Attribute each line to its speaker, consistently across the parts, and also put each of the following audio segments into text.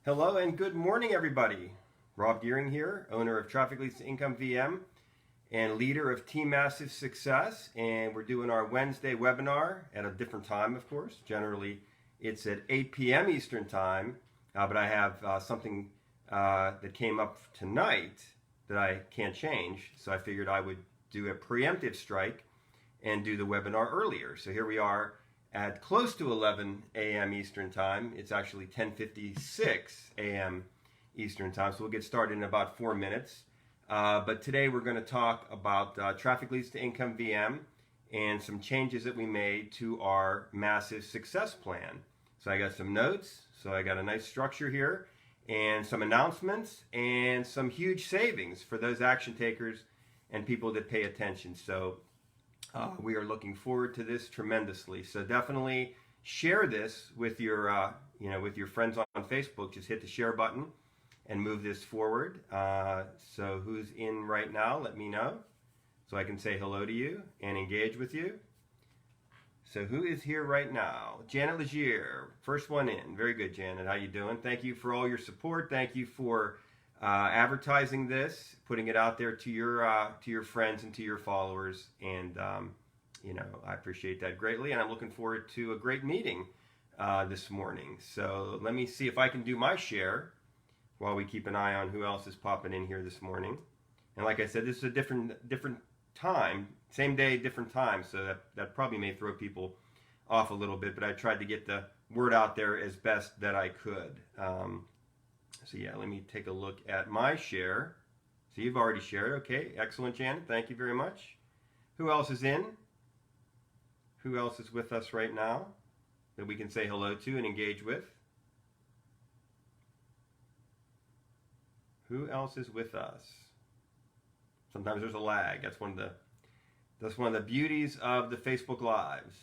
Speaker 1: Hello and good morning, everybody. Rob Gearing here, owner of Trafficleads2incomevm and leader of Team Massive Success. And we're doing our Wednesday webinar at a different time, of course. Generally, it's at 8 p.m. Eastern Time, but I have something that came up tonight that I can't change. So I figured I would do a preemptive strike and do the webinar earlier. So here we are at close to 11 a.m. Eastern Time. It's actually 10:56 a.m. Eastern Time, so we'll get started in about 4 minutes. But today we're going to talk about Traffic Leads to Income VM and some changes that we made to our massive success plan. So I got some notes, so I got a nice structure here, and some announcements, and some huge savings for those action takers and people that pay attention. So we are looking forward to this tremendously. So definitely share this with your, with your friends on Facebook. Just hit the share button and move this forward. So who's in right now? Let me know so I can say hello to you and engage with you. So who is here right now? Janet Legier, first one in. Very good, Janet. How you doing? Thank you for all your support. Thank you for advertising this, putting it out there to your friends and to your followers, and I appreciate that greatly, and I'm looking forward to a great meeting this morning. So let me see if I can do my share while we keep an eye on who else is popping in here this morning. And like I said, this is a different time, same day, different time, so that probably may throw people off a little bit, but I tried to get the word out there as best that I could. So yeah, let me take a look at my share. So you've already shared. Okay, excellent, Janet. Thank you very much. Who else is in? Who else is with us right now that we can say hello to and engage with? Who else is with us? Sometimes there's a lag. That's one of the beauties of the Facebook Lives.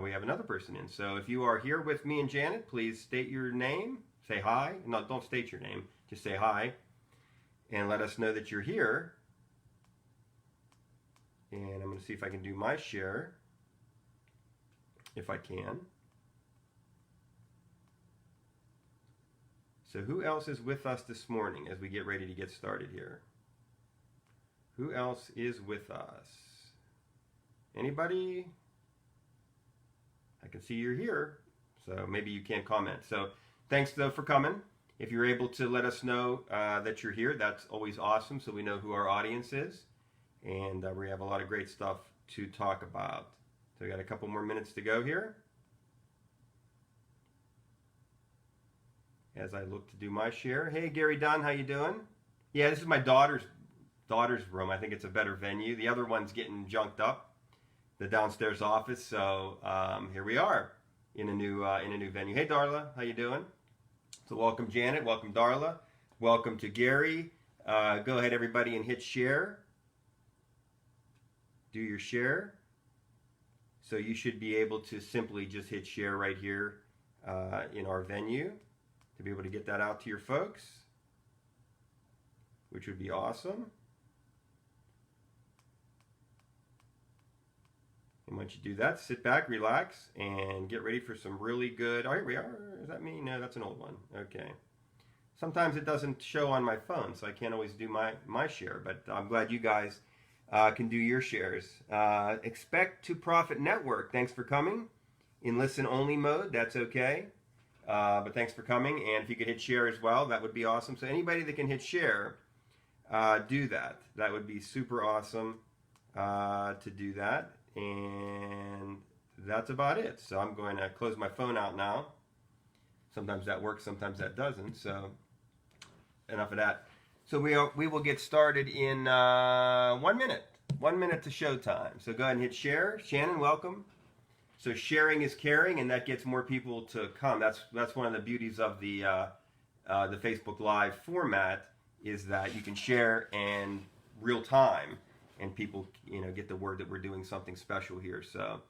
Speaker 1: We have another person in. So if you are here with me and Janet, please state your name. Say hi. No, don't state your name. Just say hi. And let us know that you're here. And I'm going to see if I can do my share. If I can. So who else is with us this morning as we get ready to get started here? Who else is with us? Anybody? I can see you're here. So maybe you can't comment. So thanks, though, for coming. If you're able to let us know that you're here, that's always awesome, so we know who our audience is. And we have a lot of great stuff to talk about. So we got a couple more minutes to go here as I look to do my share. Hey, Gary Dunn, how you doing? Yeah, this is my daughter's room. I think it's a better venue. The other one's getting junked up, the downstairs office. So here we are in a new venue. Hey, Darla, how you doing? So welcome, Janet. Welcome, Darla. Welcome to Gary. Go ahead, everybody, and hit share. Do your share. So you should be able to simply just hit share right here in our venue to be able to get that out to your folks, which would be awesome. And once you do that, sit back, relax, and get ready for some really good... Oh, here we are. Is that me? No, that's an old one. Okay. Sometimes it doesn't show on my phone, so I can't always do my share, but I'm glad you guys can do your shares. Expect to Profit Network. Thanks for coming. In listen-only mode, that's okay. But thanks for coming, and if you could hit share as well, that would be awesome. So anybody that can hit share, do that. That would be super awesome to do that. And that's about it. So I'm going to close my phone out now. Sometimes that works, sometimes that doesn't. So enough of that. So we will get started in 1 minute. 1 minute to showtime. So go ahead and hit share. Shannon, welcome. So sharing is caring, and that gets more people to come. That's one of the beauties of the Facebook Live format, is that you can share in real time, and people get the word that we're doing something special here. So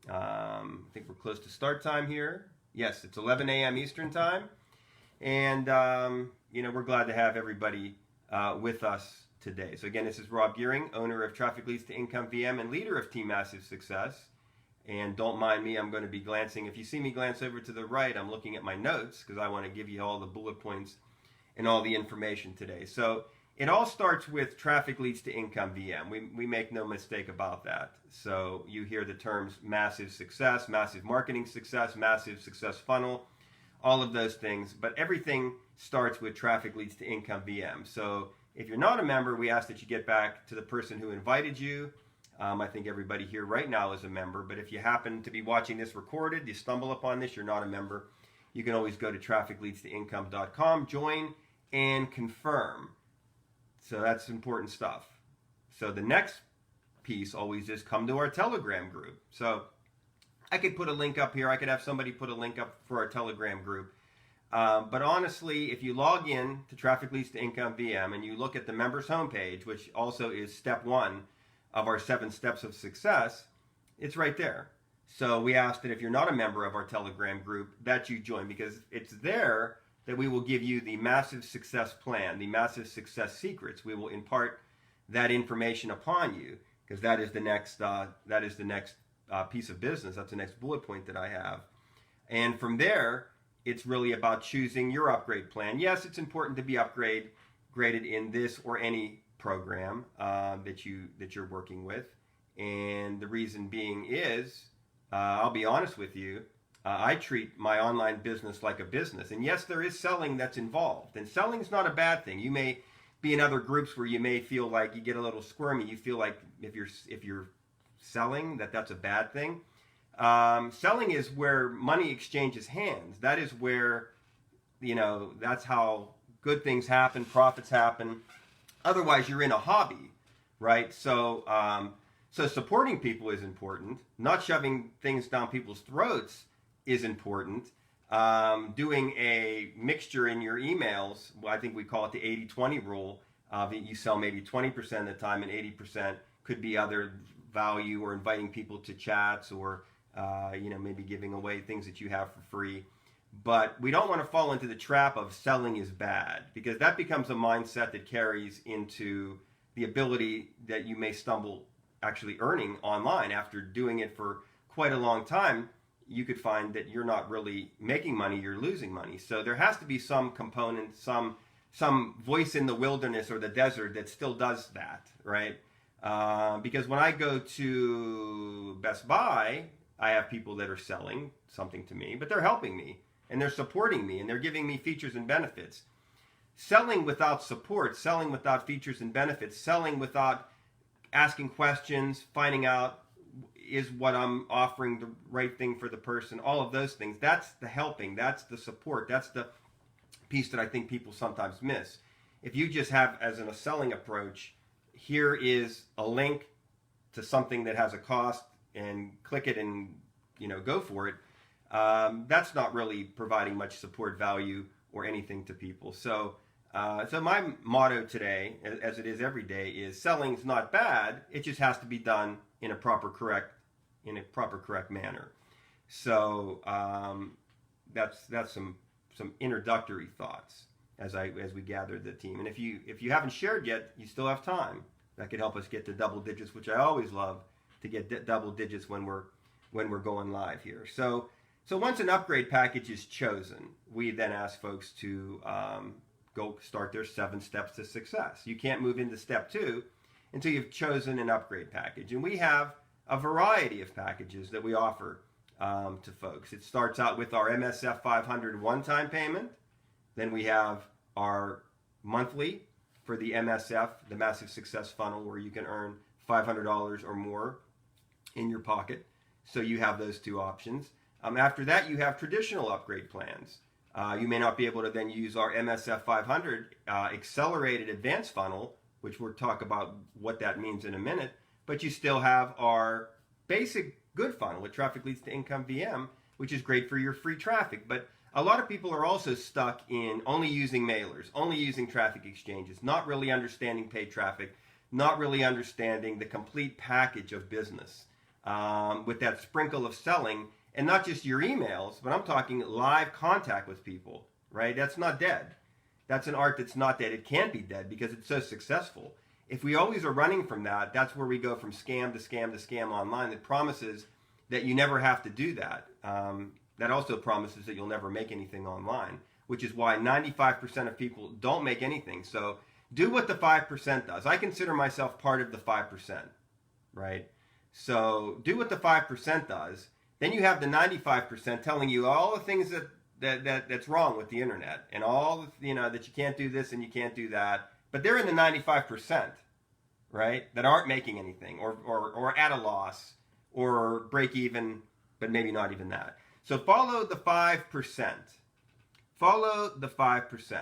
Speaker 1: I think we're close to start time here. Yes, it's 11 a.m. Eastern Time, and we're glad to have everybody with us today. So again, this is Rob Gearing, owner of Traffic Leads to Income VM and leader of Team Massive Success. And don't mind me, I'm going to be glancing. If you see me glance over to the right, I'm looking at my notes because I want to give you all the bullet points and all the information today. So it all starts with Traffic Leads to Income VM. We make no mistake about that. So you hear the terms massive success, massive marketing success, massive success funnel, all of those things. But everything starts with Traffic Leads to Income VM. So if you're not a member, we ask that you get back to the person who invited you. I think everybody here right now is a member. But if you happen to be watching this recorded, you stumble upon this, you're not a member, you can always go to trafficleads2income.com, join, and confirm. So that's important stuff. So the next piece always is come to our Telegram group. So I could put a link up here. I could have somebody put a link up for our Telegram group. But honestly, if you log in to Traffic Leads to Income VM and you look at the members homepage, which also is step 1 of our 7 steps of success, it's right there. So we ask that if you're not a member of our Telegram group, that you join, because it's there that we will give you the massive success plan, the massive success secrets. We will impart that information upon you, because that is the next piece of business. That's the next bullet point that I have. And from there, it's really about choosing your upgrade plan. Yes, it's important to be graded in this or any program that you're working with. And the reason being is, I'll be honest with you, I treat my online business like a business. And yes, there is selling that's involved. And selling is not a bad thing. You may be in other groups where you may feel like you get a little squirmy. You feel like if you're selling, that's a bad thing. Selling is where money exchanges hands. That is where, that's how good things happen, profits happen. Otherwise, you're in a hobby, right? So supporting people is important. Not shoving things down people's throats is important. Doing a mixture in your emails, I think we call it the 80-20 rule. That you sell maybe 20% of the time and 80% could be other value, or inviting people to chats, or maybe giving away things that you have for free. But we don't want to fall into the trap of selling is bad, because that becomes a mindset that carries into the ability that you may stumble actually earning online. After doing it for quite a long time, you could find that you're not really making money, you're losing money. So there has to be some component, some voice in the wilderness or the desert that still does that, right? Because when I go to Best Buy, I have people that are selling something to me, but they're helping me, and they're supporting me, and they're giving me features and benefits. Selling without support, selling without features and benefits, selling without asking questions, finding out is what I'm offering the right thing for the person, all of those things, that's the helping, that's the support, that's the piece that I think people sometimes miss. If you just have as a selling approach, here is a link to something that has a cost and click it and go for it, that's not really providing much support value or anything to people. So my motto today, as it is every day, is selling's not bad. It just has to be done in a proper correct manner. So that's some introductory thoughts as we gather the team. And if you haven't shared yet, you still have time. That could help us get to double digits, which I always love to get double digits when we're going live here. So once an upgrade package is chosen, we then ask folks to go start their 7 steps to success. You can't move into step 2 until you've chosen an upgrade package. And we have a variety of packages that we offer to folks. It starts out with our MSF500 one-time payment. Then we have our monthly for the MSF, the Massive Success Funnel, where you can earn $500 or more in your pocket. So you have those 2 options. After that, you have traditional upgrade plans. You may not be able to then use our MSF500 accelerated advanced funnel, which we'll talk about what that means in a minute, but you still have our basic good funnel with Traffic Leads to Income VM, which is great for your free traffic. But a lot of people are also stuck in only using mailers, only using traffic exchanges, not really understanding paid traffic, not really understanding the complete package of business with that sprinkle of selling, and not just your emails, but I'm talking live contact with people, right? That's not dead. That's an art that's not dead. It can't be dead because it's so successful. If we always are running from that, that's where we go from scam to scam to scam online that promises that you never have to do that. That also promises that you'll never make anything online, which is why 95% of people don't make anything. So do what the 5% does. I consider myself part of the 5%, right? So do what the 5% does. Then you have the 95% telling you all the things that's wrong with the internet, and all, you know, that you can't do this and you can't do that. But they're in the 95%, right? That aren't making anything, or at a loss, or break even, but maybe not even that. So follow the 5%. Follow the 5%.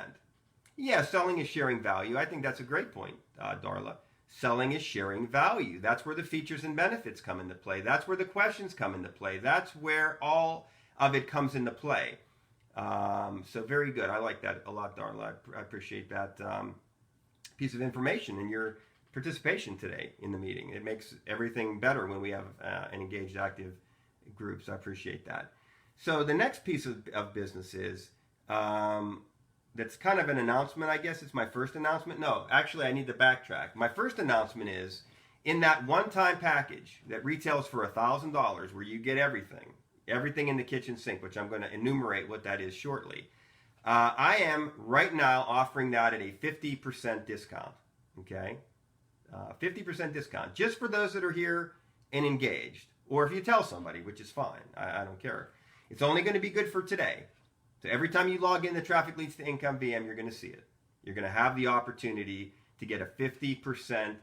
Speaker 1: Yeah, selling is sharing value. I think that's a great point, Darla. Selling is sharing value. That's where the features and benefits come into play. That's where the questions come into play. That's where all of it comes into play. So very good. I like that a lot, Darla. I appreciate that piece of information and your participation today in the meeting. It makes everything better when we have an engaged, active group. So I appreciate that. So the next piece of business is, that's kind of an announcement, I guess. It's my first announcement. No, actually, I need to backtrack. My first announcement is, in that one-time package that retails for $1,000, where you get everything in the kitchen sink, which I'm going to enumerate what that is shortly. I am right now offering that at a 50% discount. Okay, 50% discount just for those that are here and engaged, or if you tell somebody, which is fine. I don't care. It's only going to be good for today. So every time you log in to Traffic Leads to Income VM, you're going to see it. You're going to have the opportunity to get a 50%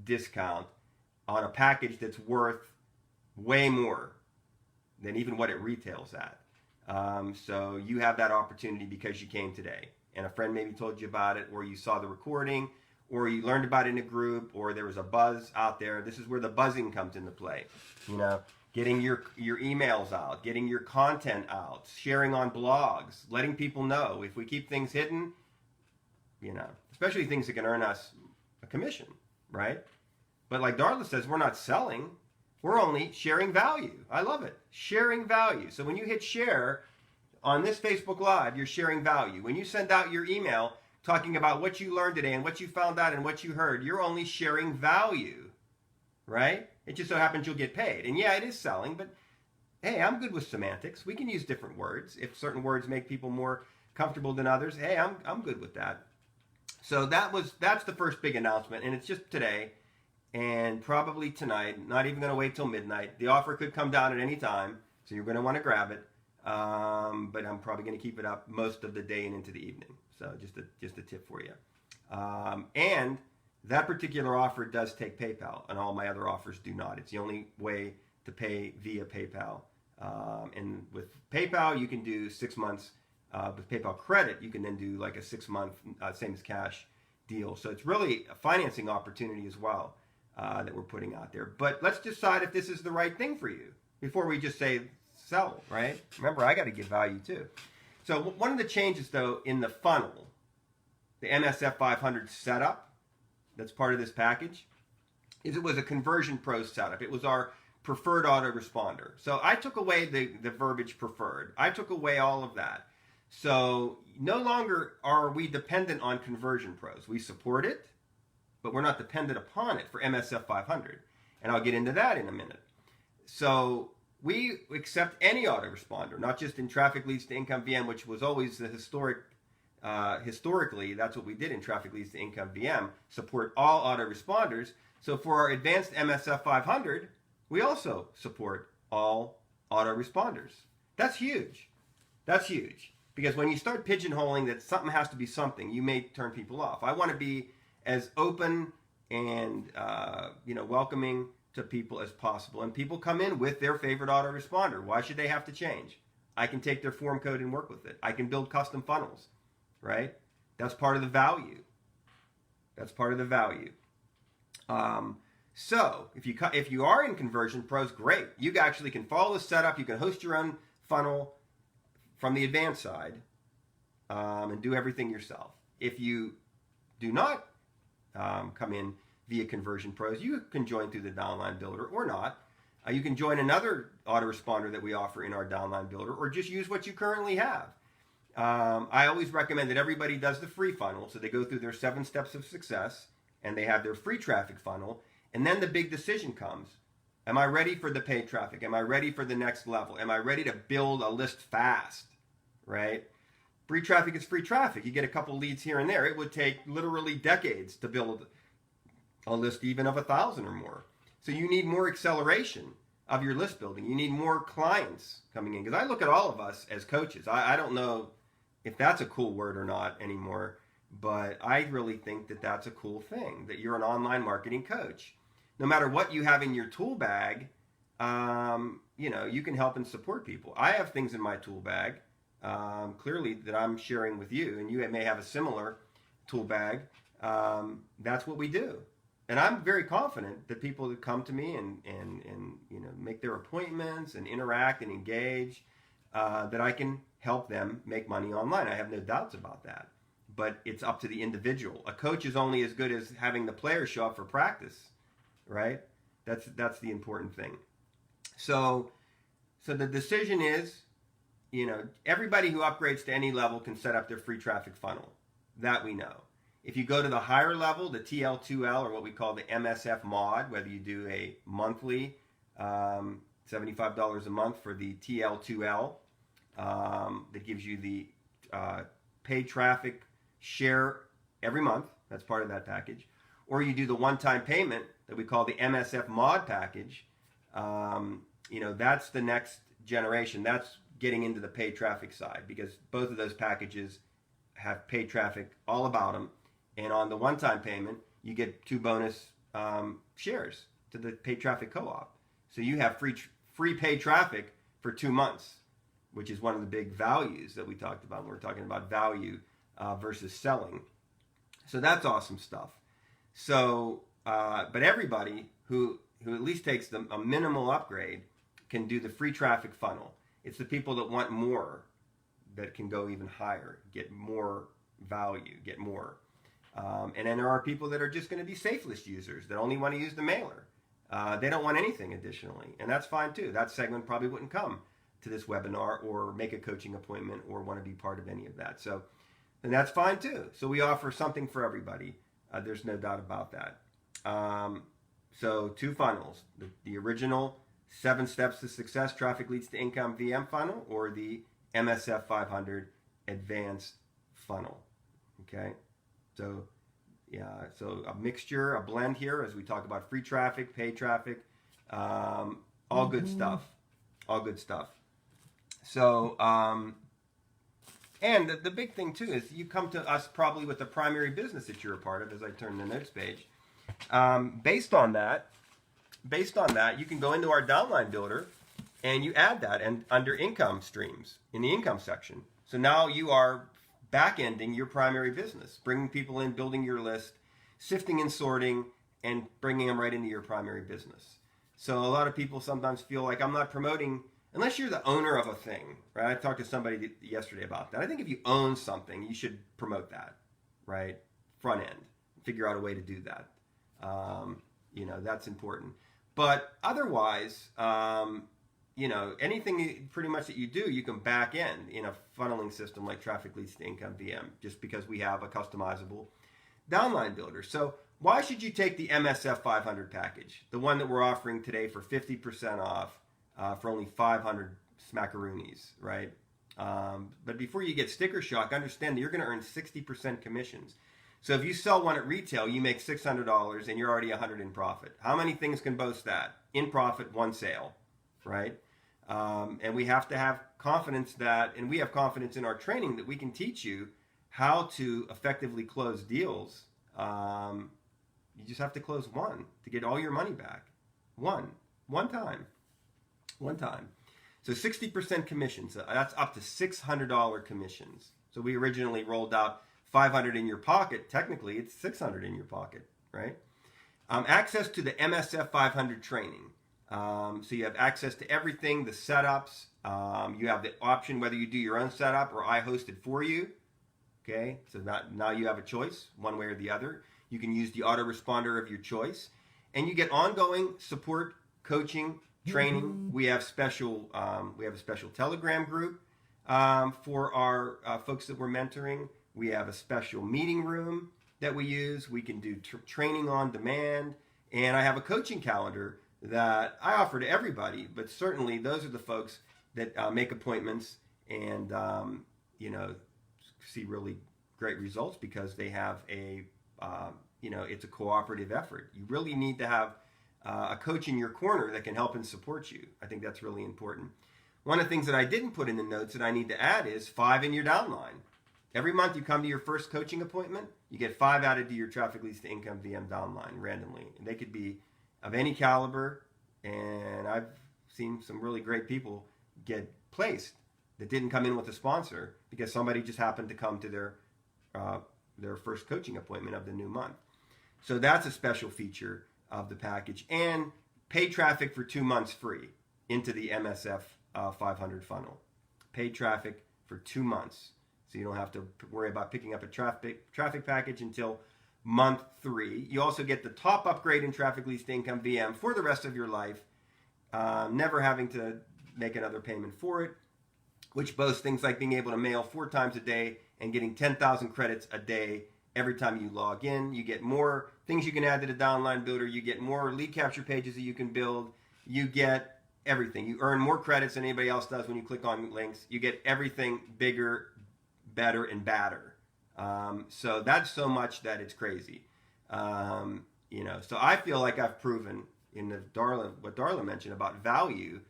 Speaker 1: discount on a package that's worth way more than even what it retails at. So you have that opportunity because you came today, and a friend maybe told you about it, or you saw the recording, or you learned about it in a group, or there was a buzz out there. This is where the buzzing comes into play. You know, getting your emails out, getting your content out, sharing on blogs, letting people know. If we keep things hidden, you know, especially things that can earn us a commission, right? But like Darla says, we're not selling. We're only sharing value. I love it. Sharing value. So when you hit share on this Facebook Live, you're sharing value. When you send out your email talking about what you learned today and what you found out and what you heard, you're only sharing value, right? It just so happens you'll get paid. And yeah, it is selling, but hey, I'm good with semantics. We can use different words. If certain words make people more comfortable than others, hey, I'm good with that. So that's the first big announcement, and it's just today and probably tonight. Not even going to wait till midnight. The offer could come down at any time, so you're going to want to grab it. But I'm probably going to keep it up most of the day and into the evening. So just a tip for you. And that particular offer does take PayPal, and all my other offers do not. It's the only way to pay via PayPal. And with PayPal, you can do 6 months. With PayPal Credit, you can then do like a 6-month, same as cash deal. So it's really a financing opportunity as well that we're putting out there. But let's decide if this is the right thing for you before we just say sell, right? Remember, I got to give value too. So one of the changes, though, in the funnel, the MSF500 setup, that's part of this package, is it was a Conversion Pro setup. It was our preferred autoresponder. So I took away the verbiage preferred. I took away all of that. So no longer are we dependent on Conversion Pros. We support it, but we're not dependent upon it for MSF500. And I'll get into that in a minute. So we accept any autoresponder, not just in Traffic Leads to Income VM, which was always the historically, that's what we did in Traffic Leads to Income VM, support all autoresponders. So for our advanced MSF500, we also support all autoresponders. That's huge. That's huge. Because when you start pigeonholing that something has to be something, you may turn people off. I want to be as open and welcoming to people as possible. And people come in with their favorite autoresponder. Why should they have to change? I can take their form code and work with it. I can build custom funnels, right? That's part of the value. That's part of the value. So if you are in Conversion Pros, great. You actually can follow the setup. You can host your own funnel from the advanced side and do everything yourself. If you do not come in via Conversion Pros, you can join through the Downline Builder or not. You can join another autoresponder that we offer in our Downline Builder, or just use what you currently have. I always recommend that everybody does the free funnel, so they go through their 7 steps of success, and they have their free traffic funnel, and then the big decision comes. Am I ready for the paid traffic? Am I ready for the next level? Am I ready to build a list fast, right? Free traffic is free traffic. You get a couple leads here and there. It would take literally decades to build a list even of 1,000 or more. So you need more acceleration of your list building. You need more clients coming in. Because I look at all of us as coaches. I don't know if that's a cool word or not anymore, but I really think that that's a cool thing, that you're an online marketing coach. No matter what you have in your tool bag, you can help and support people. I have things in my tool bag, clearly, that I'm sharing with you, and you may have a similar tool bag. That's what we do. And I'm very confident that people that come to me and make their appointments and interact and engage, that I can help them make money online. I have no doubts about that. But it's up to the individual. A coach is only as good as having the players show up for practice, right? That's the important thing. So the decision is, everybody who upgrades to any level can set up their free traffic funnel. That we know. If you go to the higher level, the TL2L, or what we call the MSF mod, whether you do a monthly, $75 a month for the TL2L, that gives you the paid traffic share every month. That's part of that package. Or you do the one-time payment that we call the MSF mod package. That's the next generation. That's getting into the paid traffic side, because both of those packages have paid traffic all about them. And on the one-time payment, you get 2 bonus shares to the paid traffic co-op. So you have free paid traffic for 2 months, which is one of the big values that we talked about when we're talking about value versus selling. So that's awesome stuff. So, but everybody who at least takes a minimal upgrade can do the free traffic funnel. It's the people that want more that can go even higher, get more value, get more. And then there are people that are just going to be safe list users that only want to use the mailer. They don't want anything additionally, and that's fine too. That segment probably wouldn't come to this webinar or make a coaching appointment or want to be part of any of that. So, and that's fine too. So we offer something for everybody. There's no doubt about that. So 2 funnels, the original 7 Steps to Success Traffic Leads to Income VM funnel, or the MSF500 Advanced funnel. Okay. So, so a mixture, a blend here, as we talk about free traffic, paid traffic, all good stuff, all good stuff. So, and the big thing too is you come to us probably with the primary business that you're a part of, as I turn the notes page. Based on that, you can go into our downline builder and you add that and under income streams in the income section. So now you are back-ending your primary business, bringing people in, building your list, sifting and sorting, and bringing them right into your primary business. So a lot of people sometimes feel like I'm not promoting, unless you're the owner of a thing, right? I talked to somebody yesterday about that. I think if you own something, you should promote that, right? Front end, figure out a way to do that. That's important. But otherwise, anything pretty much that you do, you can back end in a funneling system like Traffic Leads to Income VM, just because we have a customizable downline builder. So why should you take the MSF500 package, the one that we're offering today for 50% off, for only 500 smackaroonies, right? But before you get sticker shock, understand that you're going to earn 60% commissions. So if you sell one at retail, you make $600 and you're already $100 in profit. How many things can boast that? In profit, 1 sale, right? And we have to have confidence that, and we have confidence in our training that we can teach you how to effectively close deals. You just have to close 1 to get all your money back. One time. So 60% commissions. So that's up to $600 commissions. So we originally rolled out 500 in your pocket. Technically, it's 600 in your pocket, right? Access to the MSF500 training. So you have access to everything, the setups. You have the option whether you do your own setup or I host it for you. Okay, so now you have a choice, one way or the other. You can use the autoresponder of your choice, and you get ongoing support, coaching, training. We have a special Telegram group for our folks that we're mentoring. We have a special meeting room that we use. We can do training on demand, and I have a coaching calendar that I offer to everybody, but certainly those are the folks that make appointments and see really great results because they have it's a cooperative effort. You really need to have a coach in your corner that can help and support you. I think that's really important. One of the things that I didn't put in the notes that I need to add is 5 in your downline. Every month you come to your first coaching appointment, you get 5 added to your Traffic Leads to Income VM downline randomly. And they could be of any caliber, and I've seen some really great people get placed that didn't come in with a sponsor because somebody just happened to come to their first coaching appointment of the new month. So that's a special feature of the package. And paid traffic for 2 months free into the MSF500 funnel. Paid traffic for 2 months. So you don't have to worry about picking up a traffic package until month 3. You also get the top upgrade in Traffic Leads to Income VM for the rest of your life, never having to make another payment for it, which boasts things like being able to mail 4 times a day and getting 10,000 credits a day every time you log in. You get more things you can add to the downline builder. You get more lead capture pages that you can build. You get everything. You earn more credits than anybody else does when you click on links. You get everything bigger, better, and badder. So that's so much that it's crazy. So I feel like I've proven in what Darla mentioned about value.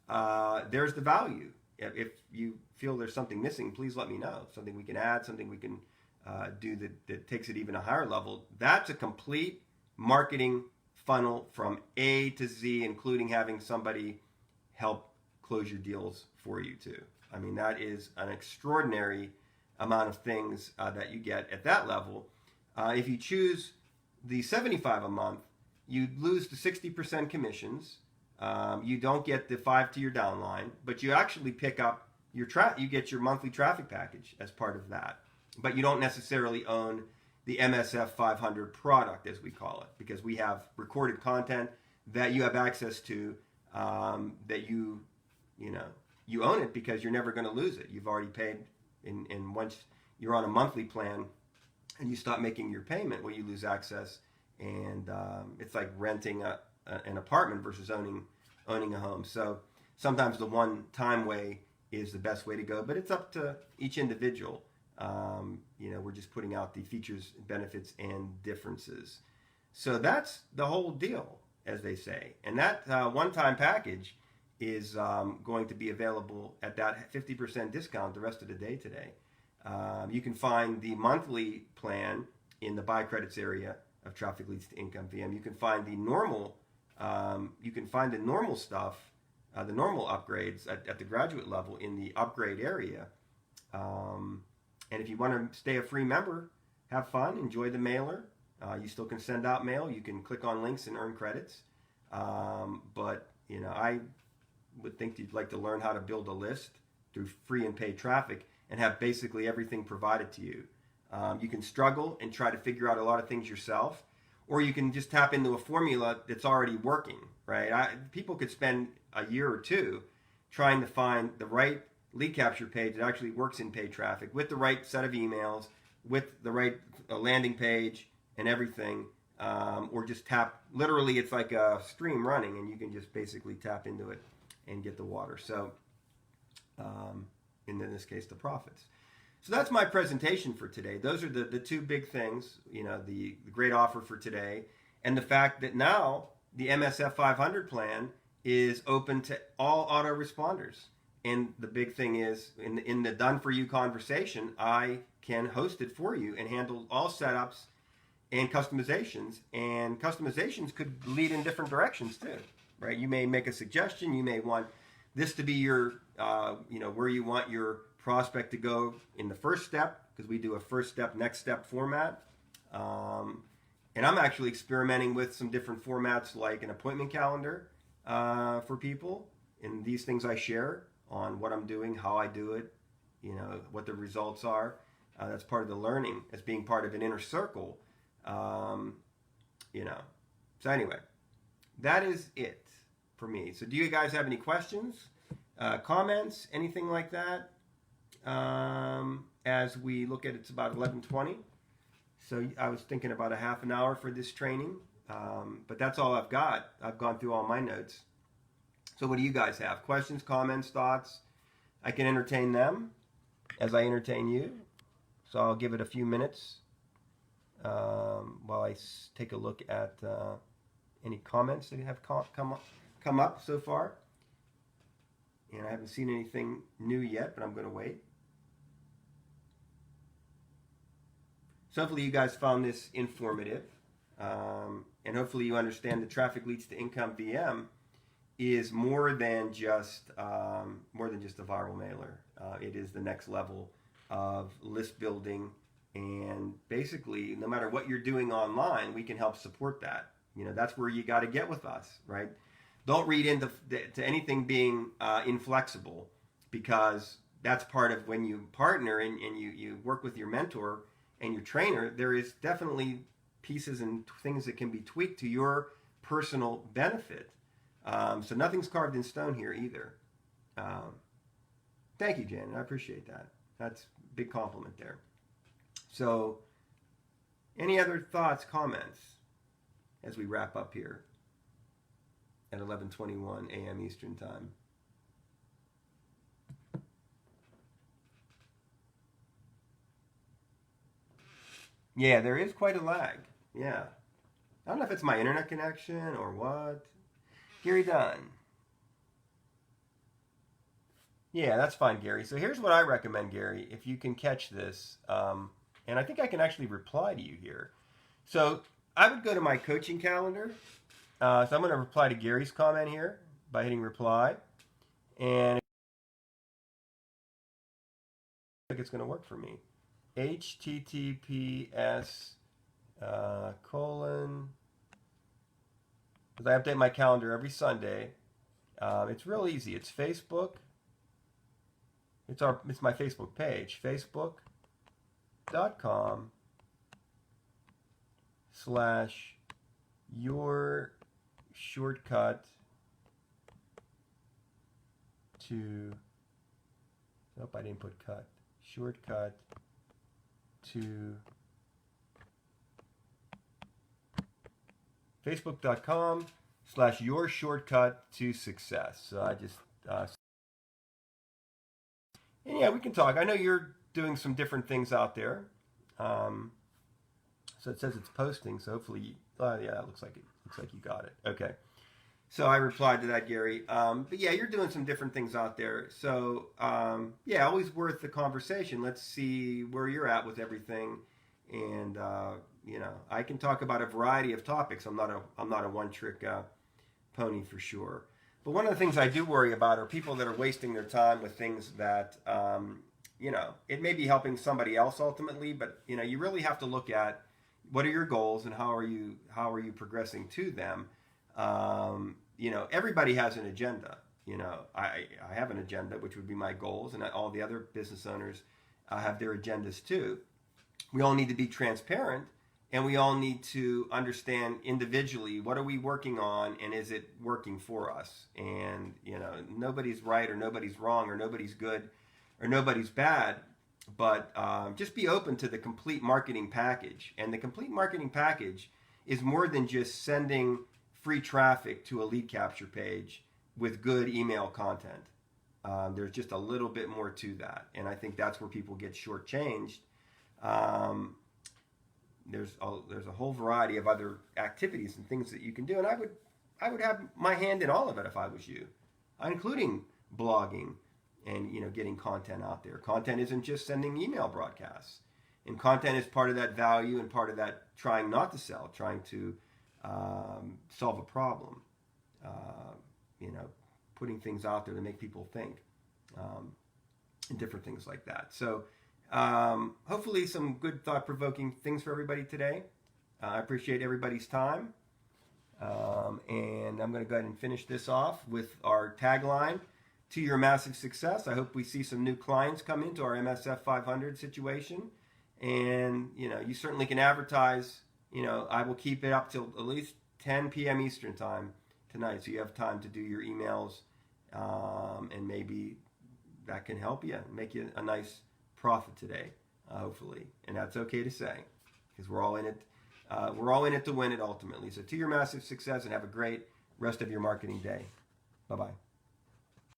Speaker 1: There's the value. If you feel there's something missing, please let me know. Something we can add, something we can do that takes it even a higher level. That's a complete marketing funnel from A to Z, including having somebody help close your deals for you too. I mean, that is an extraordinary amount of things that you get at that level. If you choose the $75 a month, you lose the 60% commissions. You don't get the 5 to your downline, but you actually pick up you get your monthly traffic package as part of that. But you don't necessarily own the MSF500 product, as we call it, because we have recorded content that you have access to, that you own it because you're never going to lose it. You've already paid, and once you're on a monthly plan and you stop making your payment, well, you lose access, and it's like renting an apartment versus owning a home. So sometimes the one-time way is the best way to go, but it's up to each individual. We're just putting out the features, benefits, and differences. So that's the whole deal, as they say. And that one-time package is going to be available at that 50% discount the rest of the day today. You can find the monthly plan in the buy credits area of Traffic Leads to Income VM. You can find the normal stuff, the normal upgrades at the graduate level in the upgrade area. And if you want to stay a free member, have fun, enjoy the mailer. You still can send out mail. You can click on links and earn credits. But I would think you'd like to learn how to build a list through free and paid traffic and have basically everything provided to you. You can struggle and try to figure out a lot of things yourself, or you can just tap into a formula that's already working, right? People could spend a year or two trying to find the right lead capture page that actually works in paid traffic with the right set of emails, with the right landing page and everything, or just literally it's like a stream running and you can just basically tap into it and get the water. So in this case, the profits. So that's my presentation for today. Those are the 2 big things, the great offer for today, and the fact that now the MSF500 plan is open to all autoresponders. And the big thing is, in the Done For You conversation, I can host it for you and handle all setups and customizations. And customizations could lead in different directions too, right? You may make a suggestion. You may want this to be your, where you want your prospect to go in the first step, because we do a first step, next step format. And I'm actually experimenting with some different formats like an appointment calendar for people. And these things I share on what I'm doing, how I do it, what the results are. That's part of the learning as being part of an inner circle. So anyway, that is it for me. So do you guys have any questions, comments, anything like that? As we look at it's about 11:20. So I was thinking about a half an hour for this training. But that's all I've got. I've gone through all my notes. So what do you guys have? Questions, comments, thoughts? I can entertain them as I entertain you. So I'll give it a few minutes while I take a look at any comments that have come up so far. And I haven't seen anything new yet, but I'm going to wait. So hopefully you guys found this informative. And hopefully you understand that Traffic Leads to Income VM is more than just a viral mailer. It is the next level of list building, and basically, no matter what you're doing online, we can help support that. That's where you got to get with us, right? Don't read into anything being inflexible, because that's part of when you partner and you work with your mentor and your trainer. There is definitely pieces and things that can be tweaked to your personal benefit. So nothing's carved in stone here either. Thank you, Janet. I appreciate that. That's a big compliment there. So any other thoughts, comments as we wrap up here at 11:21 a.m. Eastern Time? Yeah, there is quite a lag. Yeah. I don't know if it's my internet connection or what. Gary Dunn. Yeah, that's fine, Gary. So here's what I recommend, Gary, if you can catch this. And I think I can actually reply to you here. So I would go to my coaching calendar. So I'm going to reply to Gary's comment here by hitting reply. And I think it's going to work for me. HTTPS colon, because I update my calendar every Sunday. It's real easy. It's Facebook. It's my Facebook page. Facebook.com/your shortcut to. Nope, I didn't put cut. Shortcut to Facebook.com/your shortcut to success. So I just and yeah, we can talk. I know you're doing some different things out there. So it says it's posting. So hopefully, yeah, it looks like you got it. Okay. So I replied to that, Gary. But yeah, you're doing some different things out there. So yeah, always worth the conversation. Let's see where you're at with everything, and I can talk about a variety of topics. I'm not a one-trick pony for sure. But one of the things I do worry about are people that are wasting their time with things that it may be helping somebody else ultimately, but you really have to look at what are your goals and how are you progressing to them. Everybody has an agenda. I have an agenda, which would be my goals, and all the other business owners have their agendas too. We all need to be transparent, and we all need to understand individually what are we working on, and is it working for us? And nobody's right or nobody's wrong or nobody's good or nobody's bad, but just be open to the complete marketing package. And the complete marketing package is more than just sending free traffic to a lead capture page with good email content. There's just a little bit more to that, and I think that's where people get shortchanged. There's a whole variety of other activities and things that you can do, and I would have my hand in all of it if I was you, including blogging and getting content out there. Content isn't just sending email broadcasts, and content is part of that value and part of that trying not to sell, trying to solve a problem, putting things out there to make people think, and different things like that. So hopefully some good thought-provoking things for everybody today. I appreciate everybody's time. And I'm going to go ahead and finish this off with our tagline, to your massive success. I hope we see some new clients come into our MSF500 situation. And, you certainly can advertise. I will keep it up till at least 10 p.m. Eastern time tonight, so you have time to do your emails, and maybe that can help you, make you a nice profit today, hopefully. And that's okay to say, because we're all in it We're all in it to win it ultimately. So to your massive success and have a great rest of your marketing day. Bye-bye.